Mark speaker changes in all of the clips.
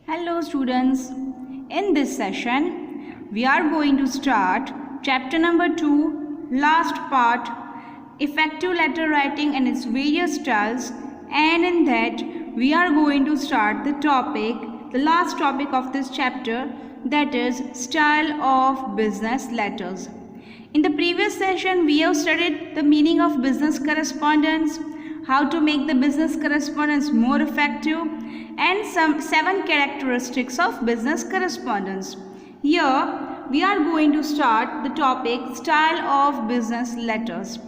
Speaker 1: Hello students, in this session we are going to start chapter number 2, last part, effective letter writing and its various styles, and in that we are going to start the last topic of this chapter, that is style of business letters. In the previous session we have studied the meaning of business correspondence, how to make the business correspondence more effective, and some 7 characteristics of business correspondence. Here we are going to start the topic style of business letters.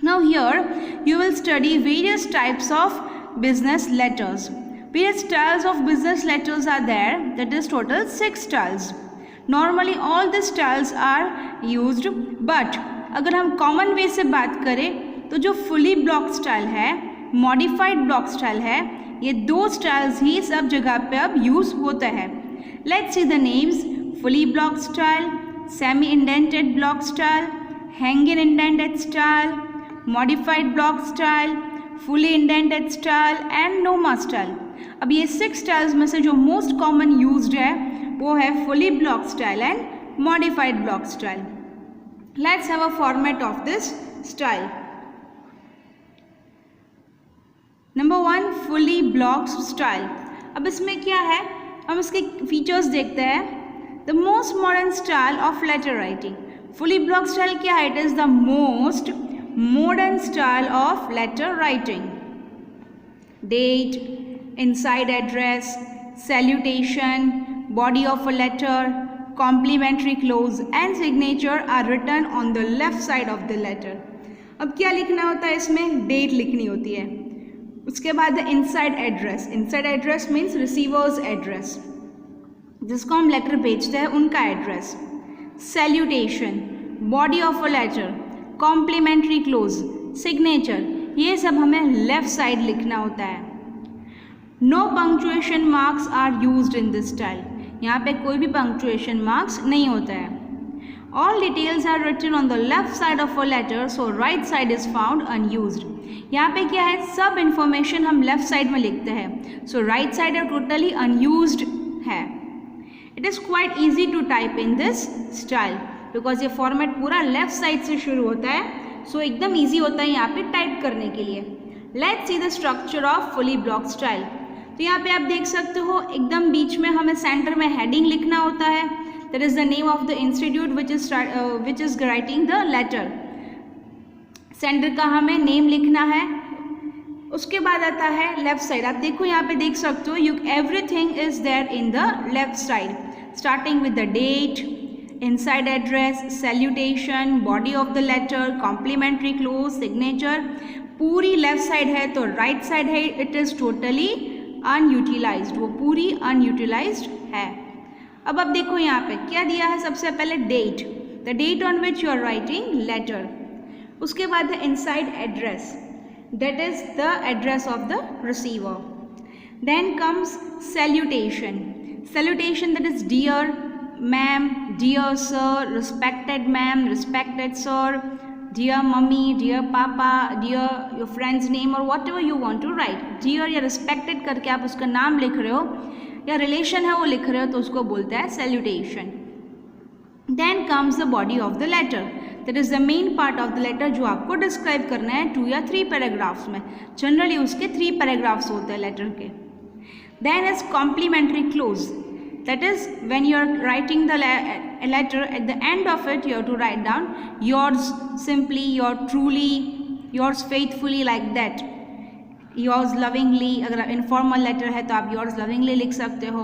Speaker 1: Now here you will study various types of business letters. Various styles of business letters are there, that is total 6 styles. Normally all the styles are used, but अगर हम common वे से बात करें तो जो fully block style है, modified block style है, ये 2 स्टाइल्स ही सब जगह पे अब यूज होता है. Let's see the names: fully block style, semi indented block style, hanging indented style, modified block style, fully indented style and NOMA style. अब ये 6 स्टाइल्स में से जो मोस्ट कॉमन यूज्ड है वो है fully block style and modified block style. Let's have a format of this style. Number 1, fully blocked style. अब इसमें क्या है, हम इसके फीचर्स देखते हैं. The most modern style of letter writing. Fully block style क्या है? It is the most modern style of letter writing. Date, inside address, salutation, body of a letter, complimentary close and signature are written on the left side of the letter. अब क्या लिखना होता है इसमें? Date लिखनी होती है. उसके बाद inside address. Inside address means receiver's address, जिसको हम लेटर भेजते हैं उनका address. Salutation, body of a letter, complimentary close, signature, ये सब हमें लेफ्ट साइड लिखना होता है. No punctuation marks are used in this style. यहाँ पे कोई भी पंक्चुएशन मार्क्स नहीं होता है. All details are written on the left side of a letter, so right side is found unused. यहाँ पे क्या है, सब इंफॉर्मेशन हम लेफ्ट साइड में लिखते हैं, सो राइट साइड है टोटली अनयूज्ड है. It is quite easy to type in this style because ये फॉर्मेट पूरा लेफ्ट साइड से शुरू होता है, सो एकदम ईजी होता है यहाँ पे टाइप करने के लिए. Let's see the structure of fully block style. तो यहाँ पे आप देख सकते हो एकदम बीच में हमें सेंटर में हेडिंग लिखना होता है. That is the name of the institute which is writing the letter. Centre का हमें नेम लिखना है. उसके बाद आता है लेफ्ट साइड. आप देखो यहाँ पे देख सकते हो everything is there in the left side, starting with the date, inside address, salutation, body of the letter, complimentary close, signature. पूरी लेफ्ट साइड है तो राइट साइड है इट इज़ टोटली अनयूटिलाइज्ड, वो पूरी अनयूटिलाइज्ड है. अब आप देखो यहाँ पे क्या दिया है. सबसे पहले date, the date on which you are writing letter. उसके बाद है inside address, that is the address of the receiver. Then comes salutation. Salutation that is dear ma'am, dear sir, respected ma'am, respected sir, dear mummy, dear papa, dear your friend's name और whatever you want to write. Dear या respected करके आप उसका नाम लिख रहे हो या रिलेशन है वो लिख रहे हो तो उसको बोलते हैं salutation. Then comes the body of the letter, that is the main part of the letter जो आपको डिस्क्राइब करना है 2 या 3 पैराग्राफ्स में. जनरली उसके 3 पैराग्राफ्स होते हैं लेटर के. Then is complimentary close, that is when you are writing the letter at the end of it you have to write down yours simply, your truly, yours faithfully, like that. Yours lovingly, अगर informal letter है तो आप yours lovingly लिख सकते हो,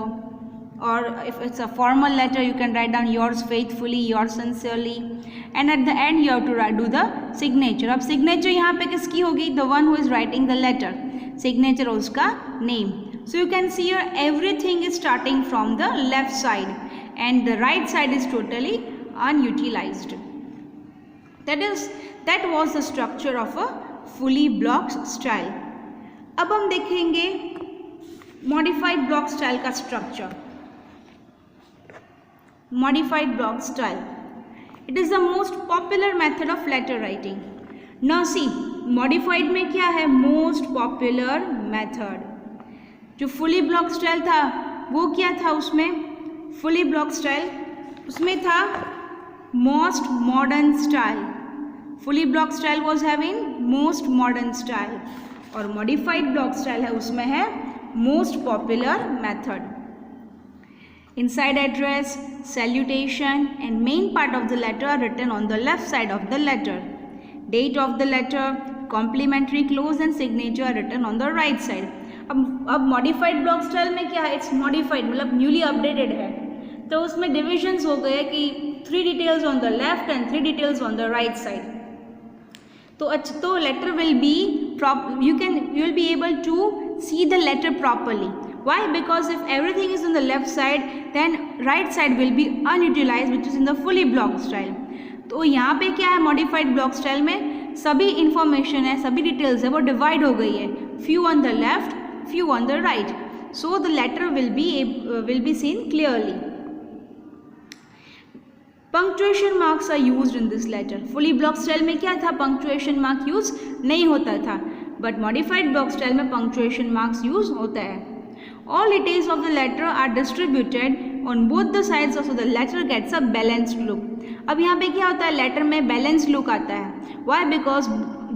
Speaker 1: और if it's a formal letter you can write down yours faithfully, yours sincerely, and at the end you have to do the signature. अब signature यहाँ पे किसकी होगी? The one who is writing the letter. Signature उसका name. So you can see your everything is starting from the left side and the right side is totally unutilised. That was the structure of a fully blocked style. अब हम देखेंगे modified block style का structure. Modified block style, it is the most popular method of letter writing. Now see, modified में क्या है? Most popular method. जो fully block style था वो क्या था उसमें, फुली ब्लॉक स्टाइल, उसमें था most modern style. Fully block style was having most modern style, और मॉडिफाइड ब्लॉक स्टाइल है उसमें है most popular method. Inside address, salutation and main part of the letter are written on the left side of the letter. Date of the letter, complimentary close and signature are written on the right side. अब modified block style में क्या है, it's modified मतलब newly updated है, तो उसमें divisions हो गए कि 3 details on the left and 3 details on the right side. तो letter will be you will be able to see the letter properly. Why? Because if everything is on the left side, then right side will be unutilized, which is in the fully block style. तो यहाँ पे क्या है, modified block style में सभी information है, सभी details है, वो divide हो गई है, few on the left, few on the right. So the letter will be seen clearly. Punctuation marks are used in this letter. Fully block style में क्या था, punctuation mark use नहीं होता था, but modified block style में punctuation marks use होता है. All details of the letter are distributed on both the sides so the letter gets a balanced look. अब यहाँ पे क्या होता है, letter में balanced look आता है. Why? Because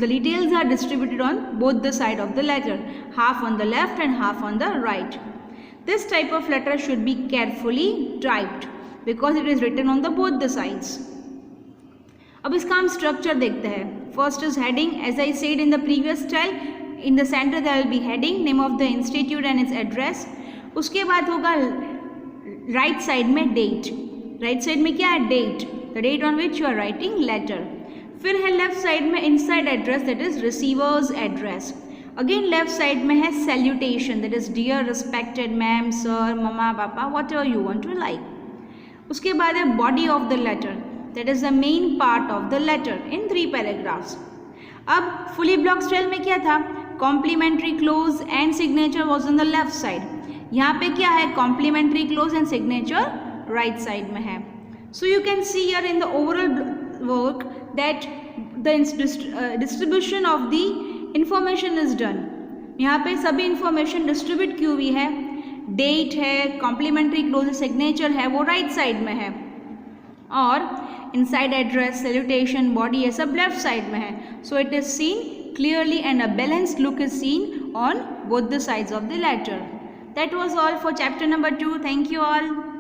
Speaker 1: the details are distributed on both the side of the letter, half on the left and half on the right. This type of letter should be carefully typed because it is written on the both the sides. अब इसका हम structure देखते हैं. First is heading, as I said in the previous style. In the center there will be heading, name of the institute and its address. उसके बाद होगा right side में date. Right side में क्या है, date, the date on which you are writing letter. फिर है left side में inside address, that is receiver's address. Again left side में है salutation, that is dear respected ma'am, sir, mama, papa, whatever you want to like. उसके बाद है body of the letter, that is the main part of the letter in 3 paragraphs. अब fully block style में क्या था, complimentary close and signature was on the left side. यहाँ पे क्या है, complimentary close and signature right side में है. So you can see here in the overall work that the distribution of the information is done. यहाँ पे सभी information distribute की हुई है, date है, complimentary close signature है, वो right side में है, और inside address, salutation, body ये सब left side में है. So it is seen clearly and a balanced look is seen on both the sides of the letter. That was all for chapter number 2. Thank you all.